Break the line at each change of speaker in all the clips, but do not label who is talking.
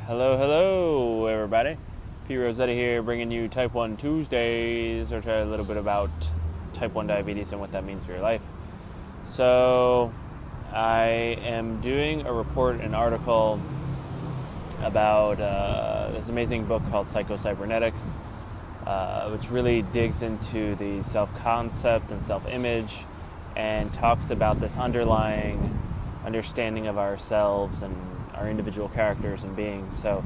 Hello, everybody. P. Rosetta here, bringing you Type 1 Tuesdays, or try a little bit about Type 1 diabetes and what that means for your life. So, I am doing a report, an article about this amazing book called Psycho-Cybernetics, which really digs into the self-concept and self-image and talks about this underlying understanding of ourselves and our individual characters and beings. So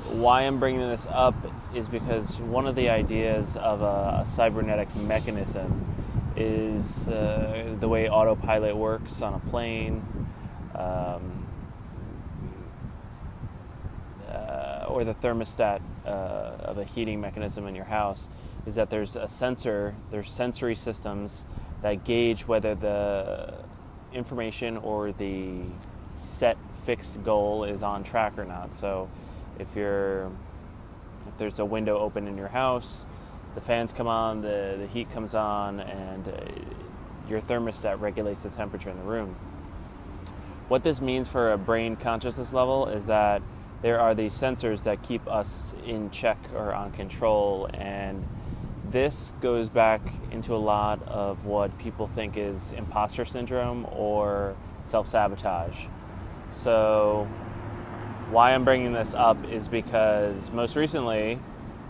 why I'm bringing this up is because one of the ideas of a cybernetic mechanism is the way autopilot works on a plane, or the thermostat of a heating mechanism in your house, is that there's a sensor, there's sensory systems that gauge whether the information or the set fixed goal is on track or not. So if there's a window open in your house, the fans come on, the heat comes on, and your thermostat regulates the temperature in the room. What this means for a brain consciousness level is that there are these sensors that keep us in check or on control, and this goes back into a lot of what people think is imposter syndrome or self-sabotage. So why I'm bringing this up is because most recently,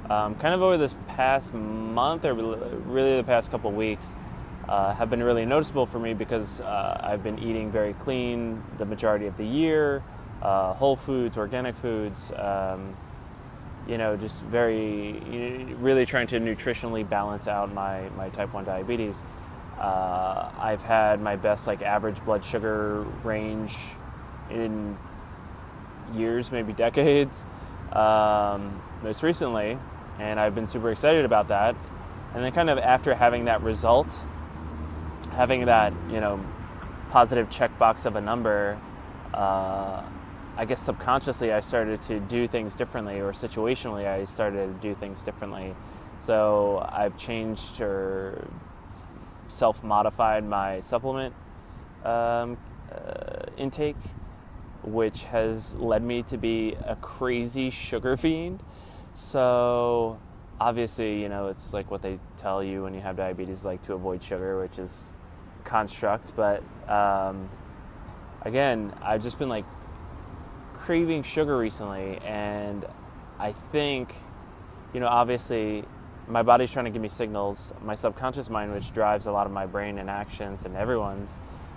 kind of over this past month, or really the past couple weeks, have been really noticeable for me because I've been eating very clean the majority of the year, whole foods, organic foods, just really trying to nutritionally balance out my type 1 diabetes. I've had my best average blood sugar range in years, maybe decades, most recently, and I've been super excited about that. And then kind of after having that result, having that, positive checkbox of a number, I guess subconsciously I started to do things differently, or situationally I started to do things differently. So I've changed or self-modified my supplement intake, which has led me to be a crazy sugar fiend. So obviously, it's like what they tell you when you have diabetes, to avoid sugar, which is a construct. But again, I've just been craving sugar recently, and I think, obviously my body's trying to give me signals. My subconscious mind, which drives a lot of my brain and actions and everyone's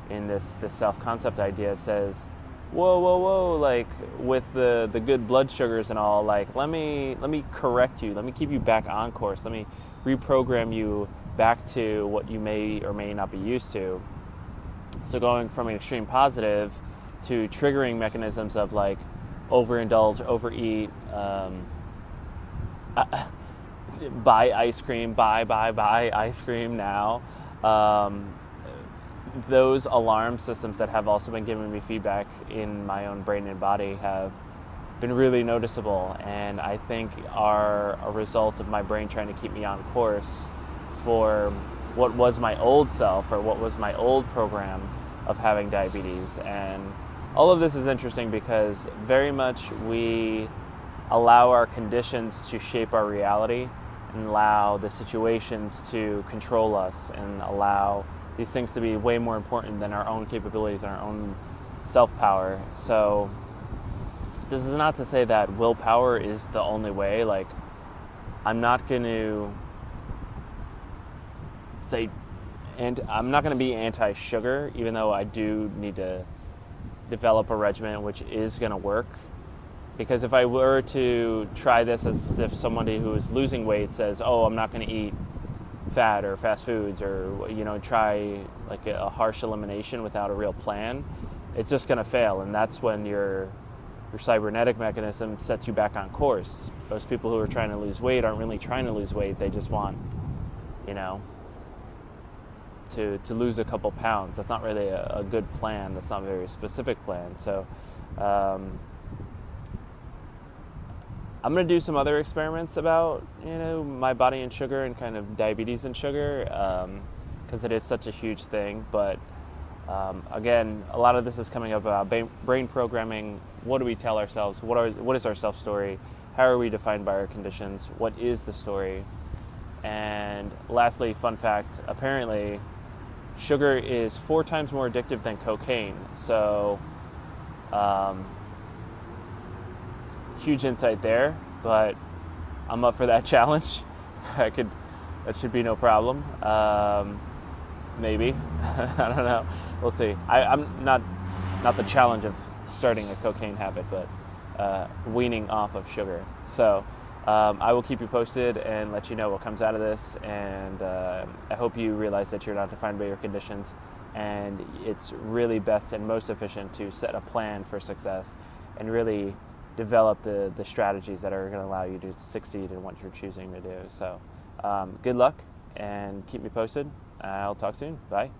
in this self-concept idea, says, whoa, with the good blood sugars and all, let me correct you, let me keep you back on course, let me reprogram you back to what you may or may not be used to. So going from an extreme positive to triggering mechanisms of overindulge, overeat, buy ice cream, buy ice cream now. Those alarm systems that have also been giving me feedback in my own brain and body have been really noticeable, and I think are a result of my brain trying to keep me on course for what was my old self, or what was my old program of having diabetes. And all of this is interesting because very much we allow our conditions to shape our reality and allow the situations to control us and allow these things to be way more important than our own capabilities and our own self-power. So this is not to say that willpower is the only way. I'm not going to say, and I'm not going to be anti-sugar, even though I do need to develop a regimen which is going to work. Because if I were to try this as if somebody who is losing weight says, oh, I'm not going to eat fat or fast foods, or try a harsh elimination without a real plan, it's just going to fail. And that's when your cybernetic mechanism sets you back on course. Those people who are trying to lose weight aren't really trying to lose weight, they just want to lose a couple pounds. That's not really a good plan. That's not a very specific plan. So I'm going to do some other experiments about, my body and sugar and kind of diabetes and sugar, because it is such a huge thing. But Again, a lot of this is coming up about brain programming. What do we tell ourselves? What is our self-story? How are we defined by our conditions? What is the story? And lastly, fun fact, apparently sugar is 4 times more addictive than cocaine. So huge insight there, but I'm up for that challenge. That should be no problem. Maybe. I don't know. We'll see. I'm not the challenge of starting a cocaine habit, but weaning off of sugar. So I will keep you posted and let you know what comes out of this. And I hope you realize that you're not defined by your conditions, and it's really best and most efficient to set a plan for success and really develop the strategies that are going to allow you to succeed in what you're choosing to do. So good luck and keep me posted. I'll talk soon. Bye.